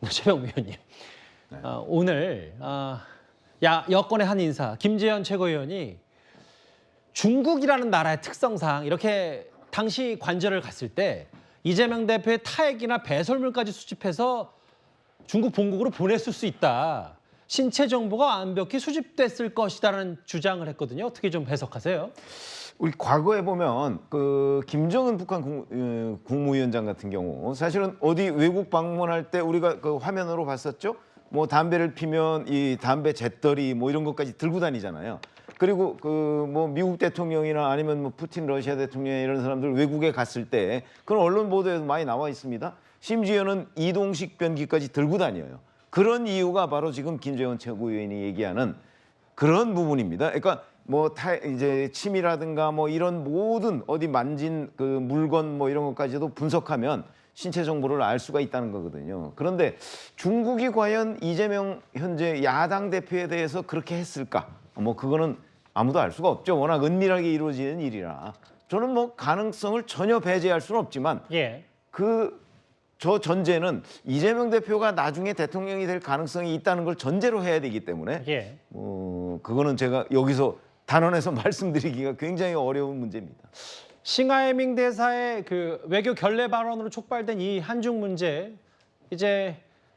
최병우 의원님, 네. 오늘 여권의 한 인사 김재현 최고위원이 중국이라는 나라의 특성상 이렇게 당시 관저를 갔을 때 이재명 대표의 타액이나 배설물까지 수집해서 중국 본국으로 보냈을 수 있다. 신체 정보가 완벽히 수집됐을 것이다라는 주장을 했거든요. 어떻게 좀 해석하세요? 우리 과거에 보면 그 김정은 북한 국무위원장 같은 경우 사실은 어디 외국 방문할 때 우리가 그 화면으로 봤었죠. 뭐 담배를 피면 이 담배 잿더리 뭐 이런 것까지 들고 다니잖아요. 그리고 그 뭐 미국 대통령이나 아니면 뭐 푸틴 러시아 대통령 이런 사람들 외국에 갔을 때 그런 언론 보도에도 많이 나와 있습니다. 심지어는 이동식 변기까지 들고 다녀요. 그런 이유가 바로 지금 김재원 최고위원이 얘기하는 그런 부분입니다. 그러니까 뭐 이제 침이라든가 뭐 이런 모든 어디 만진 그 물건 뭐 이런 것까지도 분석하면 신체 정보를 알 수가 있다는 거거든요. 그런데 중국이 과연 이재명 현재 야당 대표에 대해서 그렇게 했을까? 뭐 그거는 아무도 알 수가 없죠. 워낙 은밀하게 이루어지는 일이라. 저는 뭐 가능성을 전혀 배제할 수는 없지만 저 전제는 이재명 대표가 나중에 대통령이 될 가능성이 있다는 걸 전제로 해야 되기 때문에 그거는 제가 여기서 단언해서 말씀드리기가 굉장히 어려운 문제입니다. 싱하이밍 대사의 그 외교 결례 발언으로 촉발된 이 한중 문제, 이제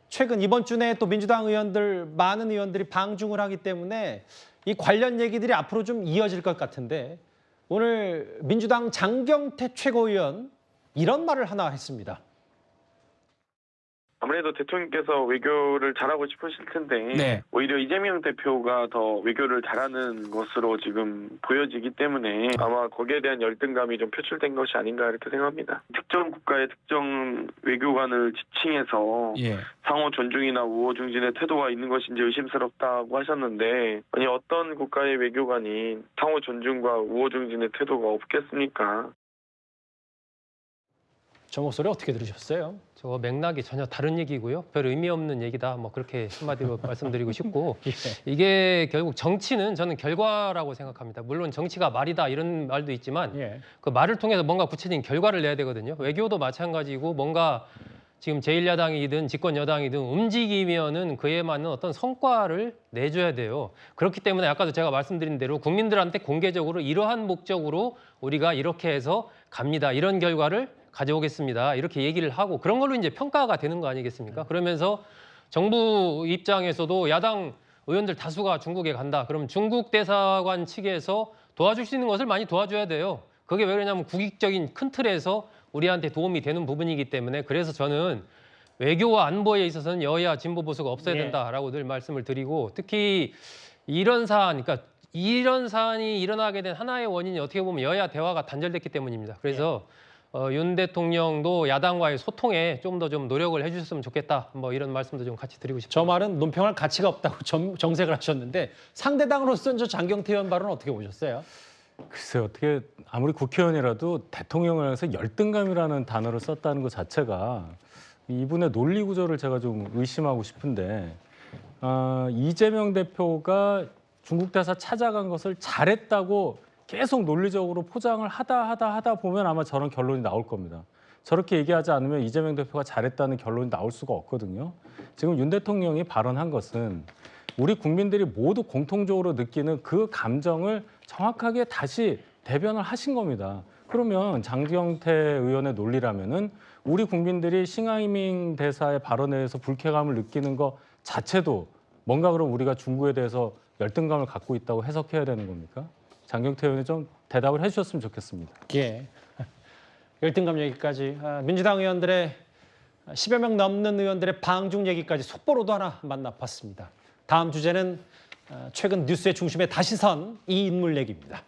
최근 이번 주 내에 또 민주당 의원들 많은 의원들이 방중을 하기 때문에 이 관련 얘기들이 앞으로 좀 이어질 것 같은데 오늘 민주당 장경태 최고위원 이런 말을 하나 했습니다. 아무래도 대통령께서 외교를 잘하고 싶으실 텐데 오히려 이재명 대표가 더 외교를 잘하는 것으로 지금 보여지기 때문에 아마 거기에 대한 열등감이 좀 표출된 것이 아닌가 이렇게 생각합니다. 특정 국가의 특정 외교관을 지칭해서 상호 존중이나 우호 중진의 태도가 있는 것인지 의심스럽다고 하셨는데 아니 어떤 국가의 외교관이 상호 존중과 우호 중진의 태도가 없겠습니까? 저 목소리 어떻게 들으셨어요? 저 맥락이 전혀 다른 얘기고요. 별 의미 없는 얘기다. 뭐 그렇게 한마디로 말씀드리고 싶고 이게 결국 정치는 저는 결과라고 생각합니다. 물론 정치가 말이다 이런 말도 있지만 그 말을 통해서 뭔가 구체적인 결과를 내야 되거든요. 외교도 마찬가지고 뭔가 지금 제1야당이든 집권 여당이든 움직이면은 그에 맞는 어떤 성과를 내줘야 돼요. 그렇기 때문에 아까도 제가 말씀드린 대로 국민들한테 공개적으로 이러한 목적으로 우리가 이렇게 해서 갑니다. 이런 결과를 가져오겠습니다. 이렇게 얘기를 하고 그런 걸로 이제 평가가 되는 거 아니겠습니까? 그러면서 정부 입장에서도 야당 의원들 다수가 중국에 간다. 그럼 중국 대사관 측에서 도와줄 수 있는 것을 많이 도와줘야 돼요. 그게 왜 그러냐면 국익적인 큰 틀에서 우리한테 도움이 되는 부분이기 때문에 그래서 저는 외교와 안보에 있어서는 여야 진보 보수가 없어야 된다라고 늘 말씀을 드리고 특히 이런 사안, 그러니까 이런 사안이 일어나게 된 하나의 원인이 어떻게 보면 여야 대화가 단절됐기 때문입니다. 그래서 윤 대통령도 야당과의 소통에 좀 더 좀 노력을 해주셨으면 좋겠다. 뭐 이런 말씀도 좀 같이 드리고 싶습니다. 저 말은 논평할 가치가 없다고 정색을 하셨는데 상대당으로서는 저 장경태 의원 발언 어떻게 보셨어요? 글쎄요, 어떻게 아무리 국회의원이라도 대통령을 향해서 열등감이라는 단어를 썼다는 것 자체가 이분의 논리 구조를 제가 좀 의심하고 싶은데 이재명 대표가 중국 대사 찾아간 것을 잘했다고 계속 논리적으로 포장을 하다 보면 아마 저런 결론이 나올 겁니다. 저렇게 얘기하지 않으면 이재명 대표가 잘했다는 결론이 나올 수가 없거든요. 지금 윤 대통령이 발언한 것은 우리 국민들이 모두 공통적으로 느끼는 그 감정을 정확하게 다시 대변을 하신 겁니다. 그러면 장경태 의원의 논리라면은 우리 국민들이 싱하이밍 대사의 발언에 대해서 불쾌감을 느끼는 것 자체도 뭔가 그럼 우리가 중국에 대해서 열등감을 갖고 있다고 해석해야 되는 겁니까? 장경태 의원이 좀 대답을 해주셨으면 좋겠습니다. 열등감 얘기까지 민주당 의원들의 10여 명 넘는 의원들의 방중 얘기까지 속보로도 하나 만나봤습니다. 다음 주제는 최근 뉴스의 중심에 다시 선 이 인물 얘기입니다.